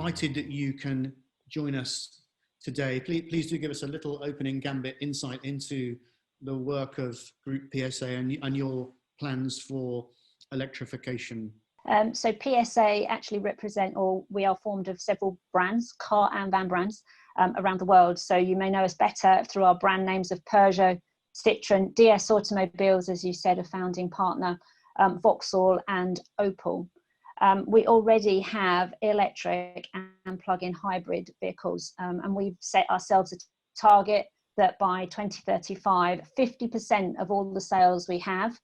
delighted that you can join us today. Please do give us a little opening gambit insight into the work of Group PSA and your plans for electrification. So PSA actually represent, or we are formed of several brands, car and van brands around the world. So you may know us better through our brand names of Peugeot, Citroën, DS Automobiles, as you said, a founding partner, Vauxhall and Opel. We already have electric and plug-in hybrid vehicles, and we've set ourselves a target that by 2035, 50% of all the sales we have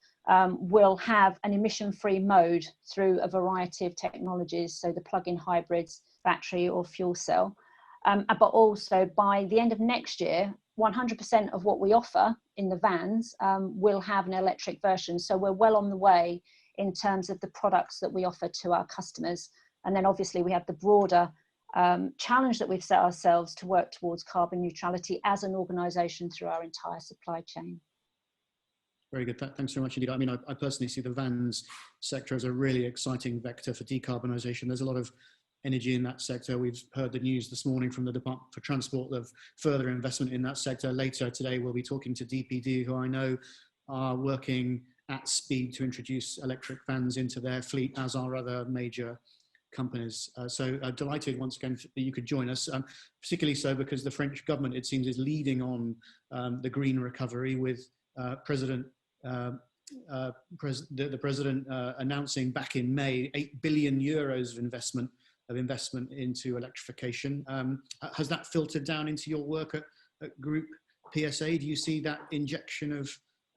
will have an emission-free mode through a variety of technologies, so the plug-in hybrids, battery or fuel cell. But also by the end of next year, 100% of what we offer in the vans will have an electric version. So we're well on the way in terms of the products that we offer to our customers. And then obviously we have the broader challenge that we've set ourselves to work towards carbon neutrality as an organisation through our entire supply chain. Very good. Thanks very much indeed. I mean, I personally see the vans sector as a really exciting vector for decarbonisation. There's a lot of energy in that sector. We've heard the news this morning from the Department for Transport of further investment in that sector. Later today, we'll be talking to DPD, who I know are working at speed to introduce electric vans into their fleet, as are other major companies. So delighted once again that you could join us, particularly so because the French government, it seems, is leading on the green recovery with the President announcing back in May 8 billion euros of investment into electrification. Has that filtered down into your work at Group PSA? Do you see that injection of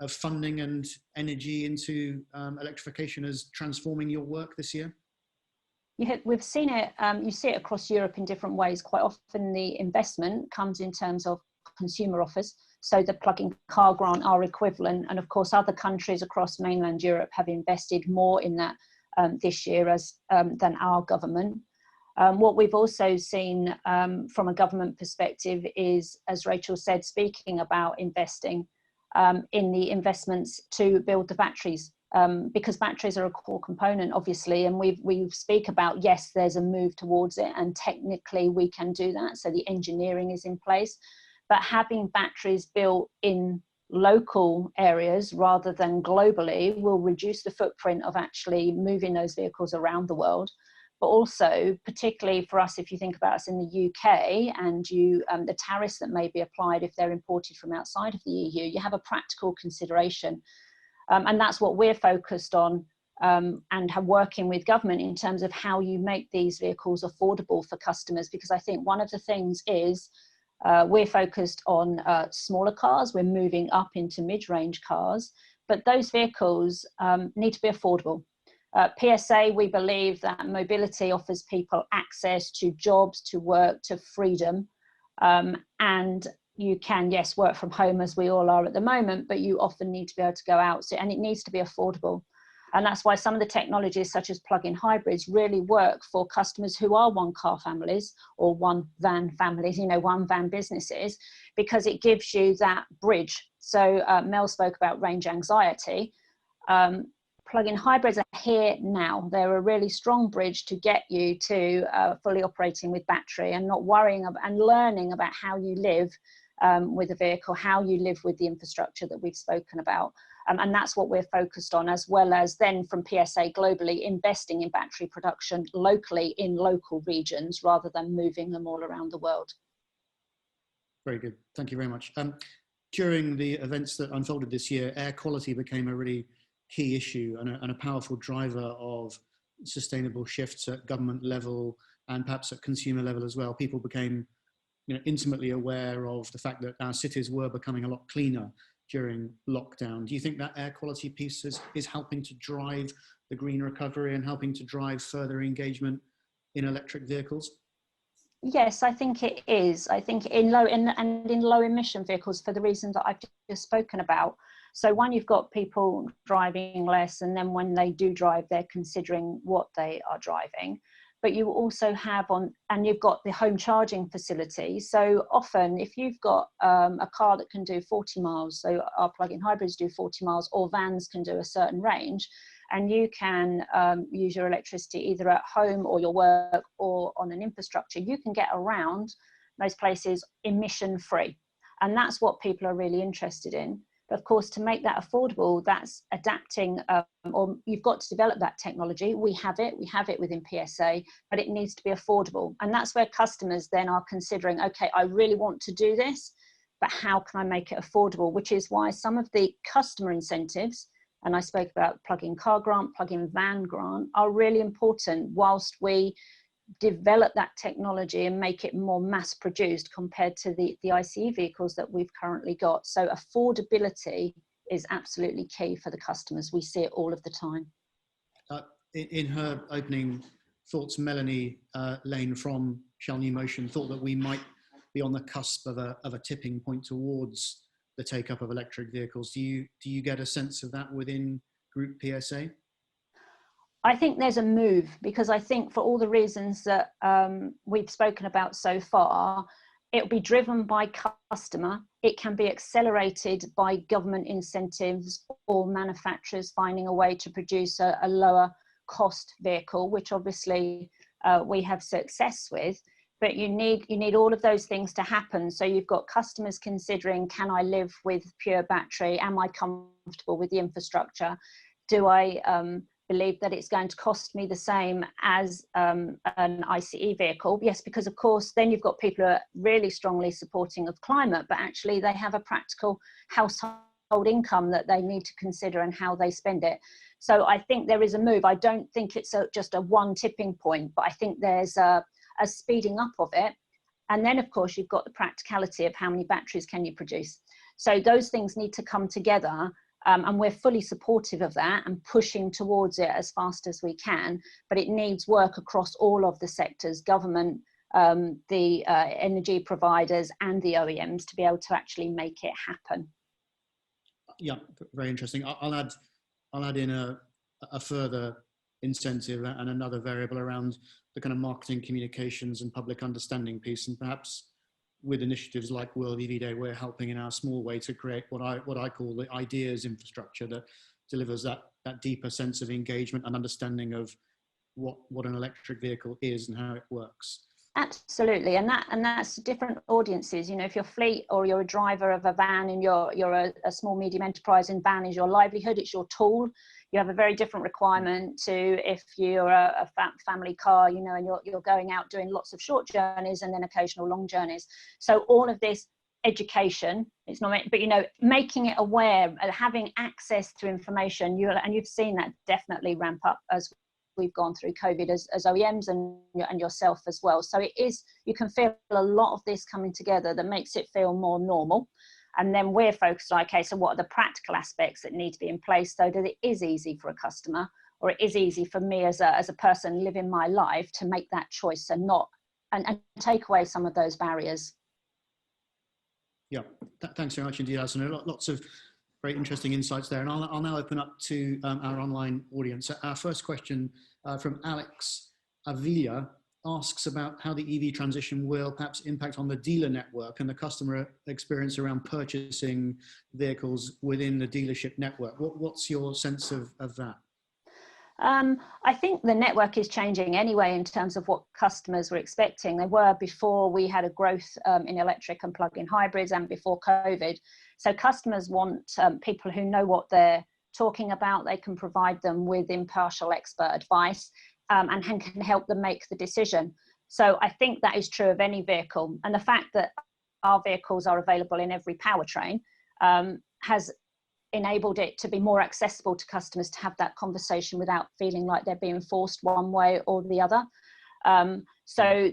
funding and energy into electrification as transforming your work this year? We've seen it, you see it across Europe in different ways. Quite often the investment comes in terms of consumer offers. So the plug-in car grant are equivalent. And of course, other countries across mainland Europe have invested more in that this year than our government. What we've also seen from a government perspective is, as Rachel said, speaking about investing in the investments to build the batteries, because batteries are a core component, obviously, and we speak about, yes, there's a move towards it, and technically we can do that, so the engineering is in place, but having batteries built in local areas rather than globally will reduce the footprint of actually moving those vehicles around the world. But also, particularly for us, if you think about us in the UK and the tariffs that may be applied if they're imported from outside of the EU, you have a practical consideration. And that's what we're focused on and working with government in terms of how you make these vehicles affordable for customers. Because I think one of the things is we're focused on smaller cars, we're moving up into mid-range cars, but those vehicles need to be affordable. PSA, we believe that mobility offers people access to jobs, to work, to freedom. And you can, yes, work from home as we all are at the moment, but you often need to be able to go out. So, and it needs to be affordable. And that's why some of the technologies such as plug-in hybrids really work for customers who are one car families or one van families, one van businesses, because it gives you that bridge. So Mel spoke about range anxiety. Plug-in hybrids are here now. They're a really strong bridge to get you to fully operating with battery and not worrying and learning about how you live with a vehicle, how you live with the infrastructure that we've spoken about. And that's what we're focused on, as well as then from PSA globally investing in battery production locally in local regions rather than moving them all around the world. Very good. Thank you very much. During the events that unfolded this year, air quality became a really key issue and a powerful driver of sustainable shifts at government level and perhaps at consumer level as well. People became intimately aware of the fact that our cities were becoming a lot cleaner during lockdown. Do you think that air quality piece is helping to drive the green recovery and helping to drive further engagement in electric vehicles? Yes, I think it is. I think in low emission vehicles for the reasons that I've just spoken about. So one, you've got people driving less, and then when they do drive, they're considering what they are driving. but you also have and you've got the home charging facility. So often if you've got a car that can do 40 miles, so our plug-in hybrids do 40 miles, or vans can do a certain range, and you can use your electricity either at home or your work or on an infrastructure, you can get around most places emission free. And that's what people are really interested in. But of course, to make that affordable, that's adapting, or you've got to develop that technology. We have it within PSA, but it needs to be affordable. And that's where customers then are considering, okay, I really want to do this, but how can I make it affordable? Which is why some of the customer incentives, and I spoke about plug-in car grant, plug-in van grant, are really important whilst we develop that technology and make it more mass produced compared to the ICE vehicles that we've currently got. So affordability is absolutely key for the customers. We see it all of the time. In her opening thoughts, Melanie Lane from Shell New Motion thought that we might be on the cusp of a tipping point towards the take-up of electric vehicles. Do you get a sense of that within Group PSA? I think there's a move, because I think for all the reasons that we've spoken about so far, it'll be driven by customer. It can be accelerated by government incentives or manufacturers finding a way to produce a lower cost vehicle, which obviously we have success with. But you need all of those things to happen. So you've got customers considering, can I live with pure battery? Am I comfortable with the infrastructure? Do I believe that it's going to cost me the same as an ICE vehicle? Yes, because of course then you've got people who are really strongly supporting of climate, but actually they have a practical household income that they need to consider and how they spend it. So I think there is a move. I don't think it's just a one tipping point, but I think there's a speeding up of it. And then of course you've got the practicality of how many batteries can you produce. So those things need to come together. And we're fully supportive of that and pushing towards it as fast as we can, but it needs work across all of the sectors, government, the energy providers and the OEMs to be able to actually make it happen. Yeah, very interesting. I'll add in a further incentive and another variable around the kind of marketing, communications and public understanding piece, and perhaps with initiatives like World EV Day, we're helping in our small way to create what I call the ideas infrastructure that delivers that deeper sense of engagement and understanding of what an electric vehicle is and how it works. Absolutely, and that's different audiences. You know, if you're fleet or you're a driver of a van and you're a small medium enterprise and van is your livelihood, it's your tool, you have a very different requirement to if you're a family car, you know, and you're going out doing lots of short journeys and then occasional long journeys. So all of this education, it's not, but you know, making it aware, having access to information, and you've seen that definitely ramp up as we've gone through COVID as OEMs and yourself as well. So it is, you can feel a lot of this coming together that makes it feel more normal. And then we're focused on, okay, so what are the practical aspects that need to be in place so that it is easy for a customer, or it is easy for me as a person living my life to make that choice and take away some of those barriers. Yeah, thanks very much indeed, Alison. Lots of very interesting insights there. And I'll now open up to our online audience. Our first question from Alex Avila asks about how the EV transition will perhaps impact on the dealer network and the customer experience around purchasing vehicles within the dealership network. What's your sense of that? I think the network is changing anyway in terms of what customers were expecting. They were before we had a growth in electric and plug-in hybrids and before COVID. So customers want people who know what they're talking about. They can provide them with impartial expert advice and can help them make the decision. So I think that is true of any vehicle. And the fact that our vehicles are available in every powertrain has enabled it to be more accessible to customers to have that conversation without feeling like they're being forced one way or the other. So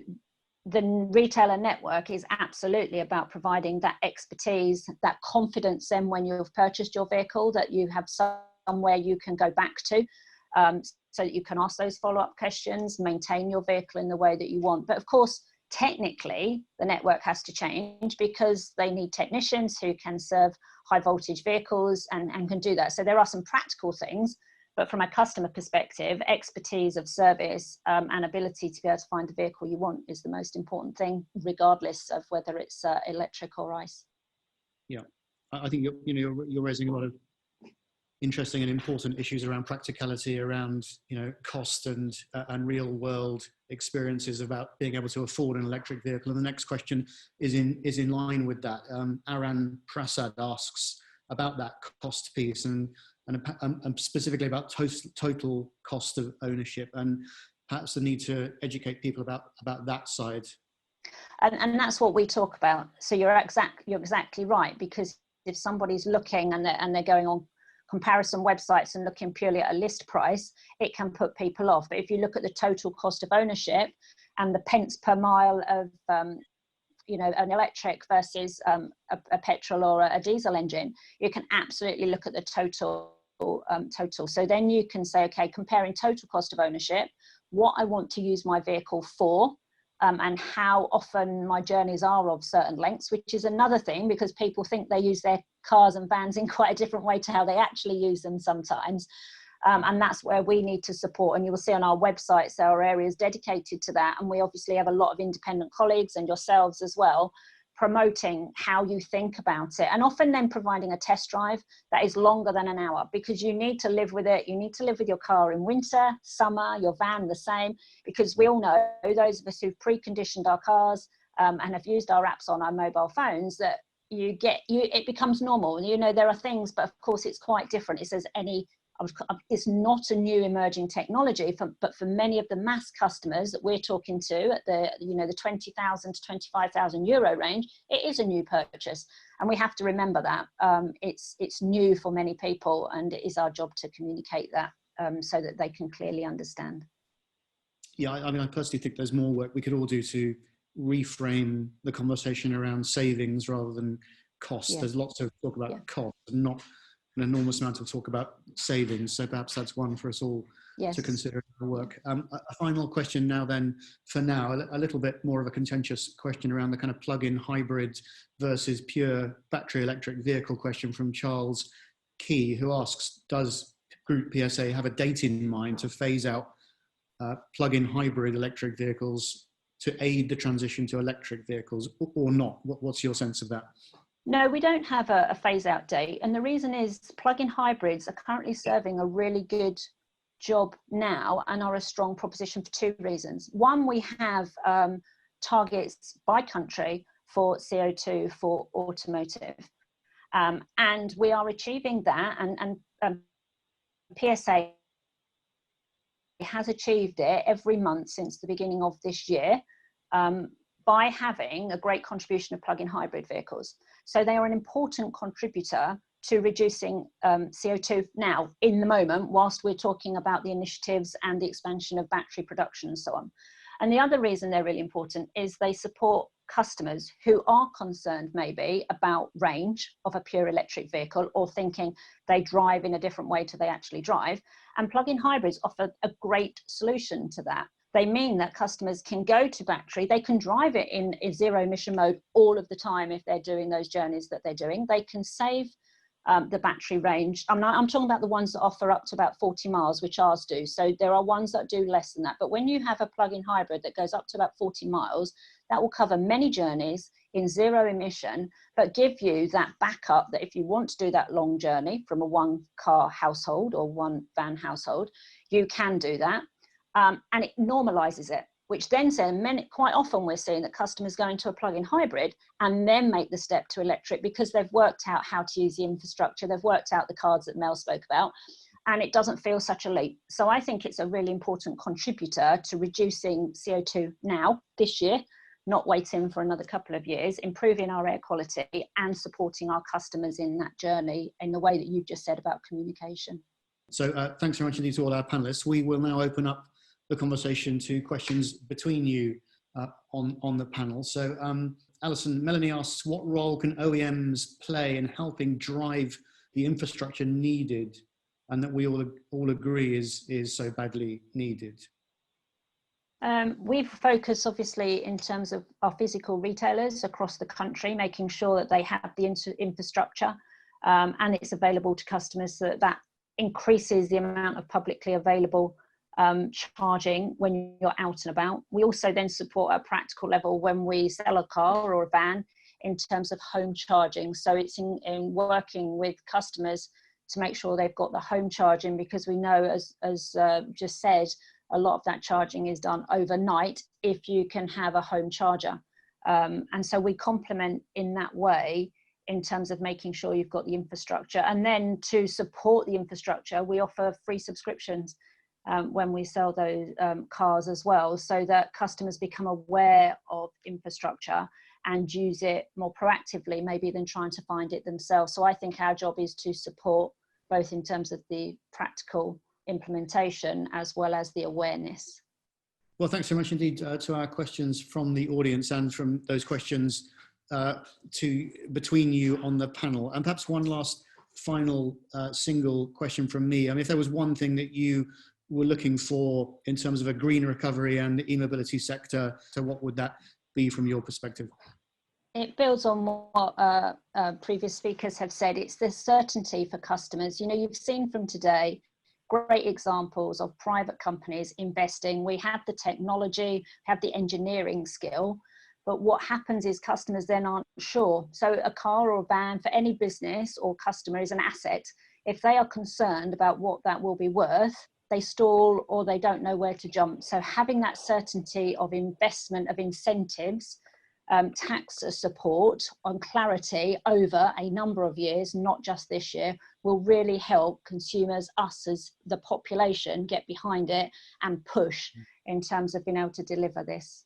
the retailer network is absolutely about providing that expertise, that confidence then when you've purchased your vehicle, that you have somewhere you can go back to so that you can ask those follow-up questions, maintain your vehicle in the way that you want. But of course, technically, the network has to change because they need technicians who can serve high voltage vehicles and can do that. So there are some practical things, But from a customer perspective, expertise of service and ability to be able to find the vehicle you want is the most important thing, regardless of whether it's electric or ICE. Yeah, I think you're raising a lot of interesting and important issues around practicality, around cost and real world experiences about being able to afford an electric vehicle. And the next question is in line with that. Aran Prasad asks about that cost piece and specifically about total cost of ownership, and perhaps the need to educate people about that side. And that's what we talk about. So you're exactly right, because if somebody's looking and they're going on comparison websites and looking purely at a list price, it can put people off. But if you look at the total cost of ownership and the pence per mile of an electric versus a petrol or a diesel engine, you can absolutely look at the total. So then you can say, okay, comparing total cost of ownership, what I want to use my vehicle for, and how often my journeys are of certain lengths, which is another thing, because people think they use their cars and vans in quite a different way to how they actually use them sometimes. And that's where we need to support. And you will see on our websites, there are areas dedicated to that. And we obviously have a lot of independent colleagues and yourselves as well, promoting how you think about it, and often then providing a test drive that is longer than an hour, because you need to live with it. You need to live with your car in winter, summer, your van the same, because we all know, those of us who've preconditioned our cars and have used our apps on our mobile phones, that it becomes normal. There are ththings, but of course it's quite different. It's not a new emerging technology, but for many of the mass customers that we're talking to at the 20,000 to 25,000 euro range, it is a new purchase, and we have to remember that it's new for many people, and it is our job to communicate that so that they can clearly understand. Yeah, I personally think there's more work we could all do to reframe the conversation around savings rather than cost. Yeah. There's lots of talk about cost, and not an enormous amount of talk about savings. So perhaps that's one for us all to consider in our work. A final question now then, for now, a little bit more of a contentious question around the kind of plug-in hybrid versus pure battery electric vehicle question from Charles Key, who asks, does Group PSA have a date in mind to phase out plug-in hybrid electric vehicles to aid the transition to electric vehicles, or not? What's your sense of that? No, we don't have a phase-out date. And the reason is plug-in hybrids are currently serving a really good job now and are a strong proposition for two reasons. One, we have targets by country for CO2 for automotive. And we are achieving that. And PSA has achieved it every month since the beginning of this year by having a great contribution of plug-in hybrid vehicles. So they are an important contributor to reducing CO2 now, in the moment, whilst we're talking about the initiatives and the expansion of battery production and so on. And the other reason they're really important is they support customers who are concerned maybe about range of a pure electric vehicle, or thinking they drive in a different way to they actually drive. And plug-in hybrids offer a great solution to that. They mean that customers can go to battery, they can drive it in zero emission mode all of the time if they're doing those journeys that they're doing. They can save the battery range. I'm talking about the ones that offer up to about 40 miles, which ours do. So there are ones that do less than that. But when you have a plug-in hybrid that goes up to about 40 miles, that will cover many journeys in zero emission, but give you that backup that if you want to do that long journey from a one car household or one van household, you can do that. And it normalizes it, which then says quite often we're seeing that customers go into a plug-in hybrid and then make the step to electric because they've worked out how to use the infrastructure, they've worked out the cards that Mel spoke about, and it doesn't feel such a leap. So I think it's a really important contributor to reducing CO2 now, this year, not waiting for another couple of years, improving our air quality and supporting our customers in that journey in the way that you've just said about communication. So thanks very much indeed to all our panelists. We will now open up the conversation to questions between you on the panel. So Alison, Melanie asks, what role can OEMs play in helping drive the infrastructure needed and that we all agree is so badly needed? We've focused obviously in terms of our physical retailers across the country, making sure that they have the infrastructure and it's available to customers so that increases the amount of publicly available charging when you're out and about. We also then support at a practical level when we sell a car or a van in terms of home charging. So it's in working with customers to make sure they've got the home charging, because we know, as just said, a lot of that charging is done overnight if you can have a home charger. And so we complement in that way in terms of making sure you've got the infrastructure. And then to support the infrastructure, we offer free subscriptions when we sell those cars as well, so that customers become aware of infrastructure and use it more proactively maybe than trying to find it themselves. So I think our job is to support both in terms of the practical implementation as well as the awareness. Well, thanks so much indeed to our questions from the audience and from those questions between you on the panel. And perhaps one last final single question from me. I mean, if there was one thing that you were looking for in terms of a green recovery and the e-mobility sector, so what would that be from your perspective? It builds on what previous speakers have said. It's the certainty for customers. You know, you've seen from today great examples of private companies investing. We have the technology, have the engineering skill, but what happens is customers then aren't sure. So a car or a van for any business or customer is an asset. If they are concerned about what that will be worth, they stall or they don't know where to jump. So having that certainty of investment, of incentives, tax support on clarity over a number of years, not just this year, will really help consumers, us as the population, get behind it and push in terms of being able to deliver this.